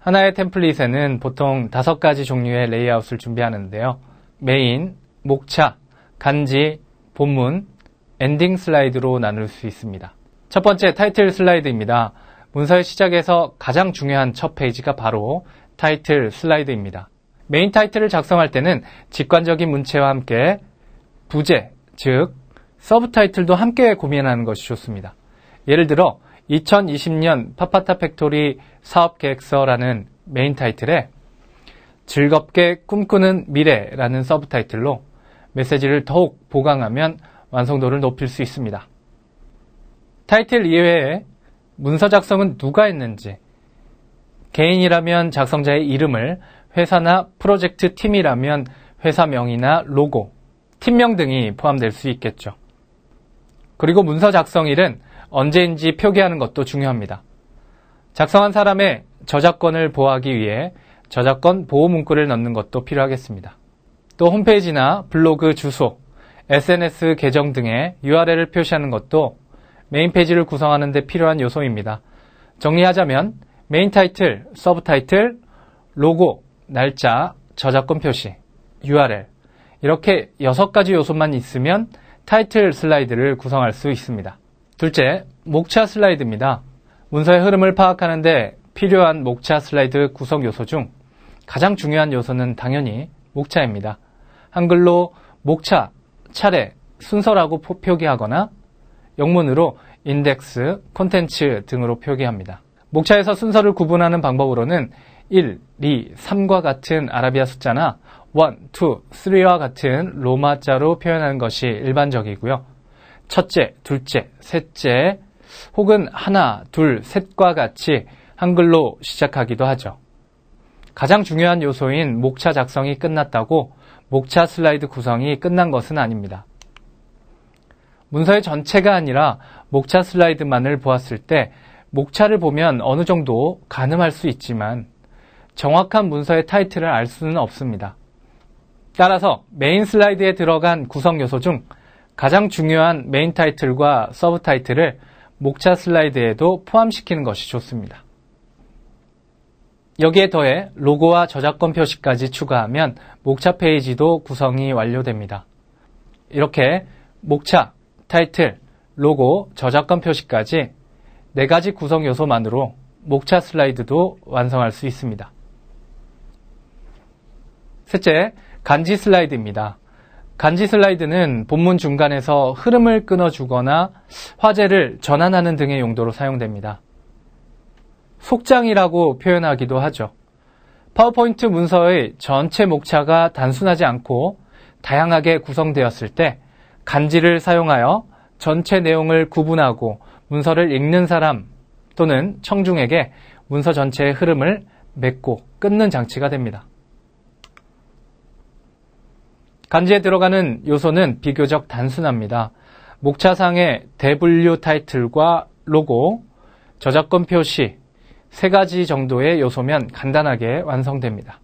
하나의 템플릿에는 보통 5가지 종류의 레이아웃을 준비하는데요. 메인, 목차, 간지, 본문, 엔딩 슬라이드로 나눌 수 있습니다. 첫 번째 타이틀 슬라이드입니다. 문서의 시작에서 가장 중요한 첫 페이지가 바로 타이틀 슬라이드입니다. 메인 타이틀을 작성할 때는 직관적인 문체와 함께 부제, 즉 서브 타이틀도 함께 고민하는 것이 좋습니다. 예를 들어 2020년 파파타 팩토리 사업계획서라는 메인 타이틀에 즐겁게 꿈꾸는 미래라는 서브 타이틀로 메시지를 더욱 보강하면 완성도를 높일 수 있습니다. 타이틀 이외에 문서 작성은 누가 했는지, 개인이라면 작성자의 이름을, 회사나 프로젝트 팀이라면 회사명이나 로고, 팀명 등이 포함될 수 있겠죠. 그리고 문서 작성일은 언제인지 표기하는 것도 중요합니다. 작성한 사람의 저작권을 보호하기 위해 저작권 보호 문구를 넣는 것도 필요하겠습니다. 또 홈페이지나 블로그 주소, SNS 계정 등의 URL을 표시하는 것도 메인 페이지를 구성하는 데 필요한 요소입니다. 정리하자면 메인 타이틀, 서브 타이틀, 로고, 날짜, 저작권 표시, URL 이렇게 6가지 요소만 있으면 타이틀 슬라이드를 구성할 수 있습니다. 둘째, 목차 슬라이드입니다. 문서의 흐름을 파악하는 데 필요한 목차 슬라이드 구성 요소 중 가장 중요한 요소는 당연히 목차입니다. 한글로 목차, 차례, 순서라고 표기하거나 영문으로 인덱스, 콘텐츠 등으로 표기합니다. 목차에서 순서를 구분하는 방법으로는 1, 2, 3과 같은 아라비아 숫자나 1, 2, 3와 같은 로마자로 표현하는 것이 일반적이고요. 첫째, 둘째, 셋째 혹은 하나, 둘, 셋과 같이 한글로 시작하기도 하죠. 가장 중요한 요소인 목차 작성이 끝났다고 목차 슬라이드 구성이 끝난 것은 아닙니다. 문서의 전체가 아니라 목차 슬라이드만을 보았을 때 목차를 보면 어느 정도 가늠할 수 있지만 정확한 문서의 타이틀을 알 수는 없습니다. 따라서 메인 슬라이드에 들어간 구성 요소 중 가장 중요한 메인 타이틀과 서브 타이틀을 목차 슬라이드에도 포함시키는 것이 좋습니다. 여기에 더해 로고와 저작권 표시까지 추가하면 목차 페이지도 구성이 완료됩니다. 이렇게 목차, 타이틀, 로고, 저작권 표시까지 4가지 구성 요소만으로 목차 슬라이드도 완성할 수 있습니다. 셋째, 간지 슬라이드입니다. 간지 슬라이드는 본문 중간에서 흐름을 끊어주거나 화제를 전환하는 등의 용도로 사용됩니다. 속장이라고 표현하기도 하죠. 파워포인트 문서의 전체 목차가 단순하지 않고 다양하게 구성되었을 때 간지를 사용하여 전체 내용을 구분하고 문서를 읽는 사람 또는 청중에게 문서 전체의 흐름을 맺고 끊는 장치가 됩니다. 간지에 들어가는 요소는 비교적 단순합니다. 목차상의 대분류 타이틀과 로고, 저작권 표시 3가지 정도의 요소면 간단하게 완성됩니다.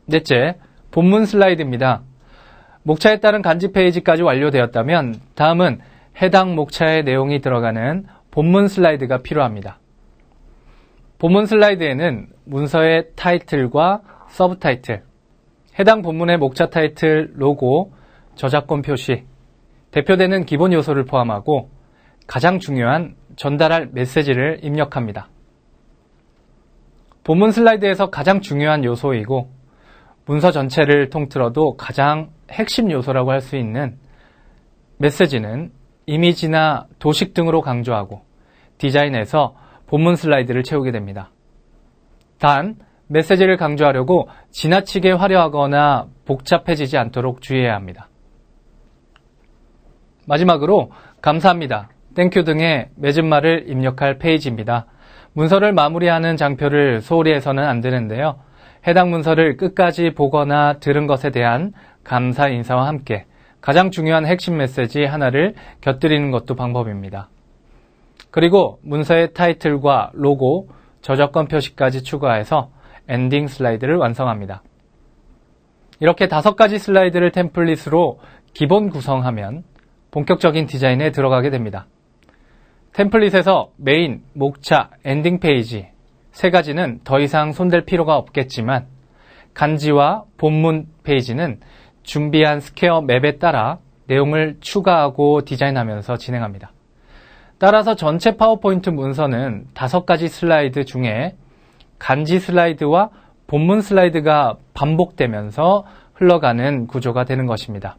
넷째, 본문 슬라이드입니다. 목차에 따른 간지 페이지까지 완료되었다면 다음은 해당 목차의 내용이 들어가는 본문 슬라이드가 필요합니다. 본문 슬라이드에는 문서의 타이틀과 서브 타이틀, 해당 본문의 목차 타이틀, 로고, 저작권 표시, 대표되는 기본 요소를 포함하고 가장 중요한 전달할 메시지를 입력합니다. 본문 슬라이드에서 가장 중요한 요소이고 문서 전체를 통틀어도 가장 핵심 요소라고 할 수 있는 메시지는 이미지나 도식 등으로 강조하고 디자인에서 본문 슬라이드를 채우게 됩니다. 단, 메시지를 강조하려고 지나치게 화려하거나 복잡해지지 않도록 주의해야 합니다. 마지막으로 감사합니다, 땡큐 등의 맺은 말을 입력할 페이지입니다. 문서를 마무리하는 장표를 소홀히 해서는 안 되는데요. 해당 문서를 끝까지 보거나 들은 것에 대한 감사 인사와 함께 가장 중요한 핵심 메시지 하나를 곁들이는 것도 방법입니다. 그리고 문서의 타이틀과 로고, 저작권 표시까지 추가해서 엔딩 슬라이드를 완성합니다. 이렇게 5가지 슬라이드를 템플릿으로 기본 구성하면 본격적인 디자인에 들어가게 됩니다. 템플릿에서 메인, 목차, 엔딩 페이지 세 가지는 더 이상 손댈 필요가 없겠지만 간지와 본문 페이지는 준비한 스퀘어 맵에 따라 내용을 추가하고 디자인하면서 진행합니다. 따라서 전체 파워포인트 문서는 5가지 슬라이드 중에 간지 슬라이드와 본문 슬라이드가 반복되면서 흘러가는 구조가 되는 것입니다.